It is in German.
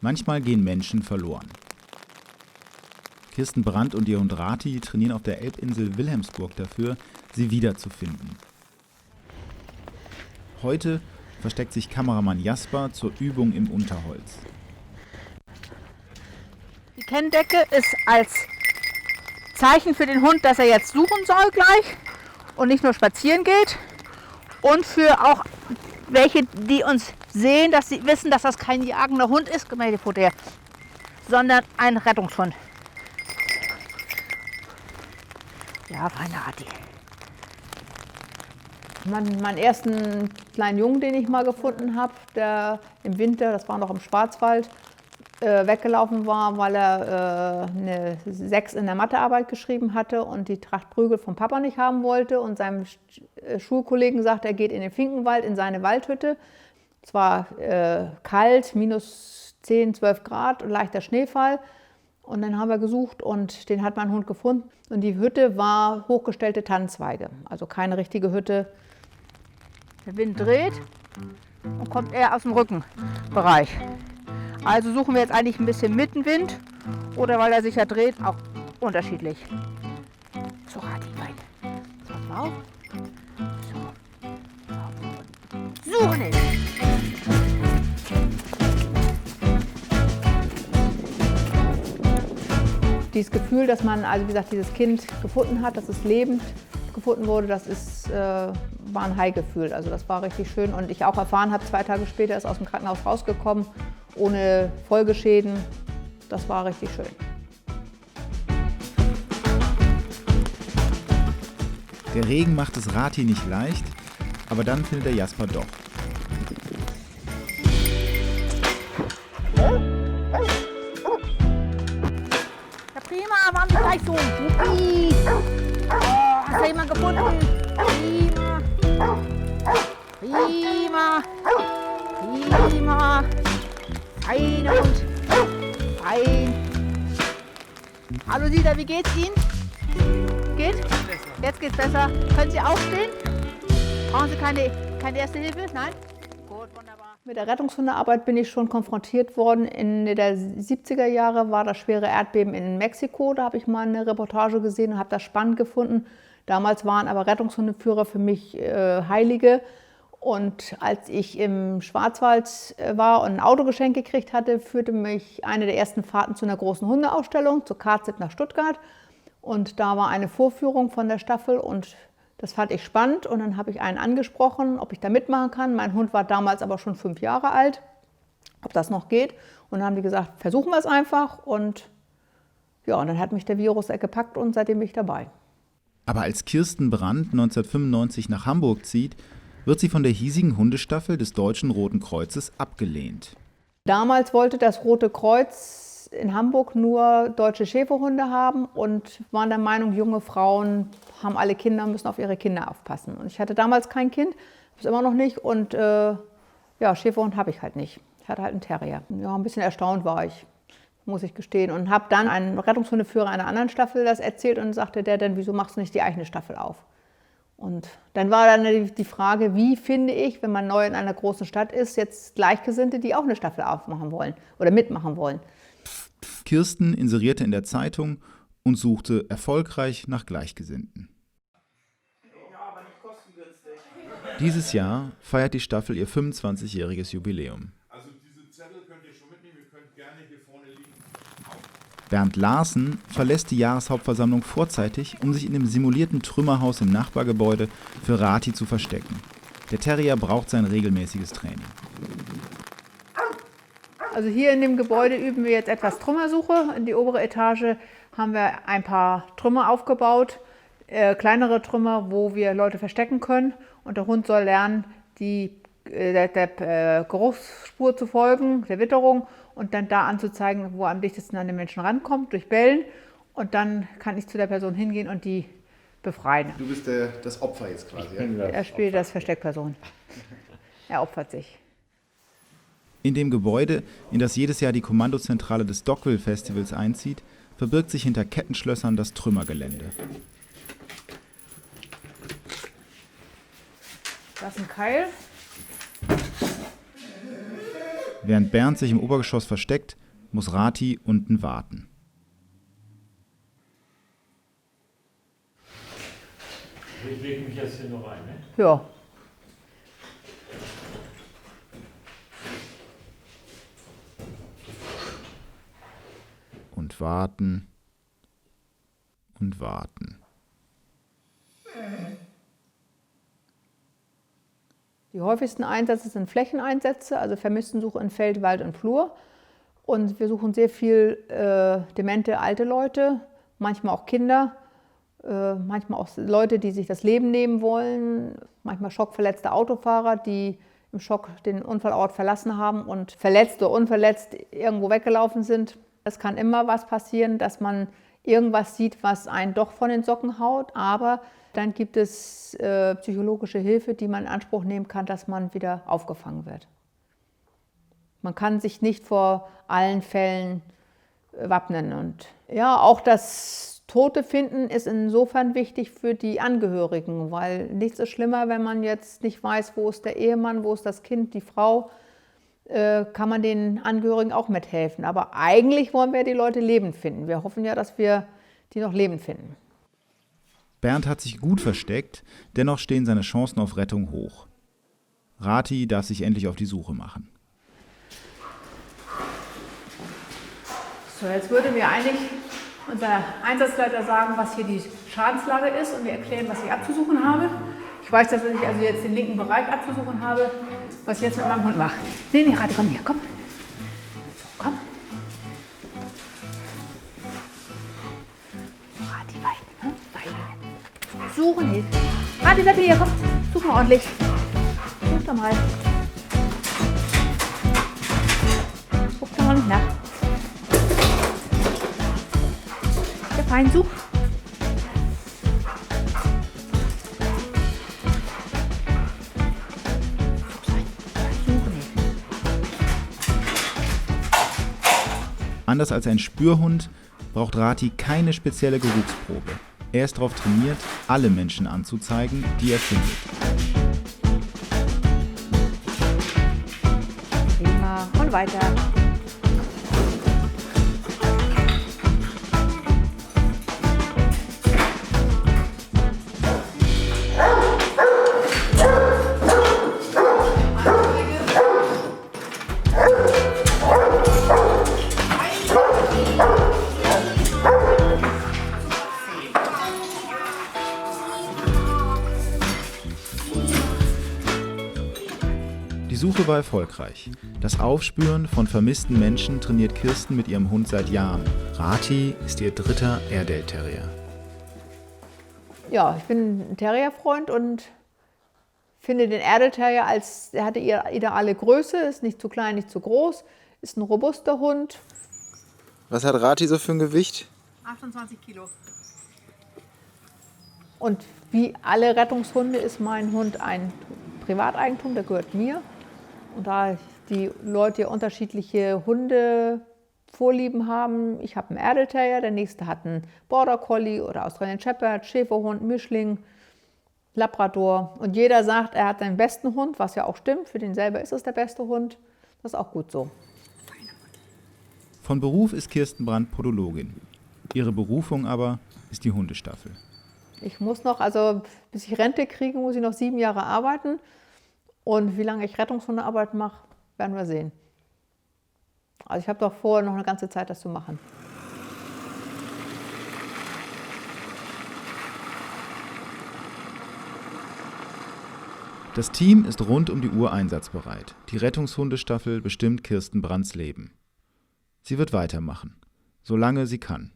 Manchmal gehen Menschen verloren. Kirsten Brandt und ihr Hund Rati trainieren auf der Elbinsel Wilhelmsburg dafür, sie wiederzufinden. Heute versteckt sich Kameramann Jasper zur Übung im Unterholz. Die Kenndecke ist als Zeichen für den Hund, dass er jetzt suchen soll gleich und nicht nur spazieren geht. Und für auch welche, die uns sehen, dass sie wissen, dass das kein jagender Hund ist, sondern ein Rettungshund. Ja, feine Arti. Meinen ersten kleinen Jungen, den ich mal gefunden habe, der im Winter, das war noch im Schwarzwald, weggelaufen war, weil er eine 6 in der Mathearbeit geschrieben hatte und die Tracht Prügel vom Papa nicht haben wollte und seinem Schulkollegen sagt, er geht in den Finkenwald, in seine Waldhütte. Es war kalt, minus 10, 12 Grad und leichter Schneefall. Und dann haben wir gesucht und den hat mein Hund gefunden. Und die Hütte war hochgestellte Tannenzweige, also keine richtige Hütte. Der Wind dreht und kommt eher aus dem Rückenbereich. Also suchen wir jetzt eigentlich ein bisschen Mittenwind oder weil er sich ja dreht, auch unterschiedlich. So, Rati, rein. Pass mal auf. So. Suchen ihn! Dieses Gefühl, dass man, also wie gesagt, dieses Kind gefunden hat, dass es lebend gefunden wurde, das ist, war ein High-Gefühl. Also das war richtig schön und ich auch erfahren habe, 2 Tage später ist aus dem Krankenhaus rausgekommen, ohne Folgeschäden. Das war richtig schön. Der Regen macht es Rati nicht leicht, aber dann findet er Jasper doch. Ja, prima, waren wir gleich so. Wuppi. Oh, hast du jemanden gefunden? Prima. Prima. Prima. Fein und fein. Hallo Sida, wie geht's Ihnen? Geht? Jetzt geht's besser. Können Sie aufstehen? Brauchen Sie keine Erste Hilfe? Nein? Gut, wunderbar. Mit der Rettungshundearbeit bin ich schon konfrontiert worden. Ende der 70er Jahre war das schwere Erdbeben in Mexiko. Da habe ich mal eine Reportage gesehen und habe das spannend gefunden. Damals waren aber Rettungshundeführer für mich Heilige. Und als ich im Schwarzwald war und ein Autogeschenk gekriegt hatte, führte mich eine der ersten Fahrten zu einer großen Hundeausstellung, zur KZ nach Stuttgart. Und da war eine Vorführung von der Staffel und das fand ich spannend. Und dann habe ich einen angesprochen, ob ich da mitmachen kann. Mein Hund war damals aber schon 5 Jahre alt, ob das noch geht. Und dann haben die gesagt, versuchen wir es einfach. Und ja, und dann hat mich der Virus gepackt und seitdem bin ich dabei. Aber als Kirsten Brandt 1995 nach Hamburg zieht, wird sie von der hiesigen Hundestaffel des Deutschen Roten Kreuzes abgelehnt. Damals wollte das Rote Kreuz in Hamburg nur deutsche Schäferhunde haben und waren der Meinung, junge Frauen haben alle Kinder, müssen auf ihre Kinder aufpassen. Und ich hatte damals kein Kind, habe es immer noch nicht und ja, Schäferhund habe ich halt nicht. Ich hatte halt einen Terrier. Ja, ein bisschen erstaunt war ich, muss ich gestehen. Und habe dann einen Rettungshundeführer einer anderen Staffel das erzählt und sagte der dann, wieso machst du nicht die eigene Staffel auf? Und dann war dann die Frage, wie finde ich, wenn man neu in einer großen Stadt ist, jetzt Gleichgesinnte, die auch eine Staffel aufmachen wollen oder mitmachen wollen. Kirsten inserierte in der Zeitung und suchte erfolgreich nach Gleichgesinnten. Dieses Jahr feiert die Staffel ihr 25-jähriges Jubiläum. Also diese Zettel könnt ihr schon mitnehmen, ihr könnt gerne hier vorne liegen. Bernd Larsen verlässt die Jahreshauptversammlung vorzeitig, um sich in dem simulierten Trümmerhaus im Nachbargebäude für Rati zu verstecken. Der Terrier braucht sein regelmäßiges Training. Also hier in dem Gebäude üben wir jetzt etwas Trümmersuche. In die obere Etage haben wir ein paar Trümmer aufgebaut, kleinere Trümmer, wo wir Leute verstecken können. Und der Hund soll lernen, der Geruchsspur zu folgen, der Witterung, und dann da anzuzeigen, wo er am dichtesten an den Menschen rankommt, durch Bellen. Und dann kann ich zu der Person hingehen und die befreien. Du bist das Opfer jetzt quasi. Ja? Er spielt das Versteckperson. Er opfert sich. In dem Gebäude, in das jedes Jahr die Kommandozentrale des Dockville Festivals einzieht, verbirgt sich hinter Kettenschlössern das Trümmergelände. Das ist ein Keil. Während Bernd sich im Obergeschoss versteckt, muss Rati unten warten. Ich lege mich jetzt hier noch ein, ne? Ja. Und warten und warten. Die häufigsten Einsätze sind Flächeneinsätze, also Vermisstensuche in Feld, Wald und Flur. Und wir suchen sehr viel demente alte Leute, manchmal auch Kinder, manchmal auch Leute, die sich das Leben nehmen wollen, manchmal schockverletzte Autofahrer, die im Schock den Unfallort verlassen haben und verletzt oder unverletzt irgendwo weggelaufen sind. Es kann immer was passieren, dass man irgendwas sieht, was einen doch von den Socken haut, aber dann gibt es psychologische Hilfe, die man in Anspruch nehmen kann, dass man wieder aufgefangen wird. Man kann sich nicht vor allen Fällen wappnen. Und ja, auch das Tote finden ist insofern wichtig für die Angehörigen, weil nichts ist schlimmer, wenn man jetzt nicht weiß, wo ist der Ehemann, wo ist das Kind, die Frau, kann man den Angehörigen auch mithelfen. Aber eigentlich wollen wir die Leute lebend finden. Wir hoffen ja, dass wir die noch lebend finden. Bernd hat sich gut versteckt, dennoch stehen seine Chancen auf Rettung hoch. Rati darf sich endlich auf die Suche machen. So, jetzt würde mir eigentlich unser Einsatzleiter sagen, was hier die Schadenslage ist und mir erklären, was ich abzusuchen habe. Ich weiß, dass ich also jetzt den linken Bereich abzusuchen habe, was ich jetzt mit meinem Hund mache. Nee, Rati, komm hier, komm. So, komm. Rati, weiter, ne? Weiter. Suchen hier. Rati, bleib hier, komm. Such mal ordentlich. Such doch mal. Guck doch mal nicht nach. Der Fein, such. Anders als ein Spürhund braucht Rati keine spezielle Geruchsprobe. Er ist darauf trainiert, alle Menschen anzuzeigen, die er findet. Prima. Und weiter. Die Suche war erfolgreich. Das Aufspüren von vermissten Menschen trainiert Kirsten mit ihrem Hund seit Jahren. Rati ist ihr dritter Airedale Terrier. Ja, ich bin ein Terrierfreund und finde den Airedale Terrier er hatte ihre ideale Größe, ist nicht zu klein, nicht zu groß, ist ein robuster Hund. Was hat Rati so für ein Gewicht? 28 Kilo. Und wie alle Rettungshunde ist mein Hund ein Privateigentum, der gehört mir. Und da die Leute ja unterschiedliche Hundevorlieben haben, ich habe einen Airedale Terrier, der nächste hat einen Border Collie oder Australian Shepherd, Schäferhund, Mischling, Labrador. Und jeder sagt, er hat seinen besten Hund, was ja auch stimmt. Für den selber ist es der beste Hund. Das ist auch gut so. Von Beruf ist Kirsten Brandt Podologin. Ihre Berufung aber ist die Hundestaffel. Ich muss noch, also bis ich Rente kriege, muss ich noch 7 Jahre arbeiten. Und wie lange ich Rettungshundearbeit mache, werden wir sehen. Also ich habe doch vor, noch eine ganze Zeit das zu machen. Das Team ist rund um die Uhr einsatzbereit. Die Rettungshundestaffel bestimmt Kirsten Brandts Leben. Sie wird weitermachen, solange sie kann.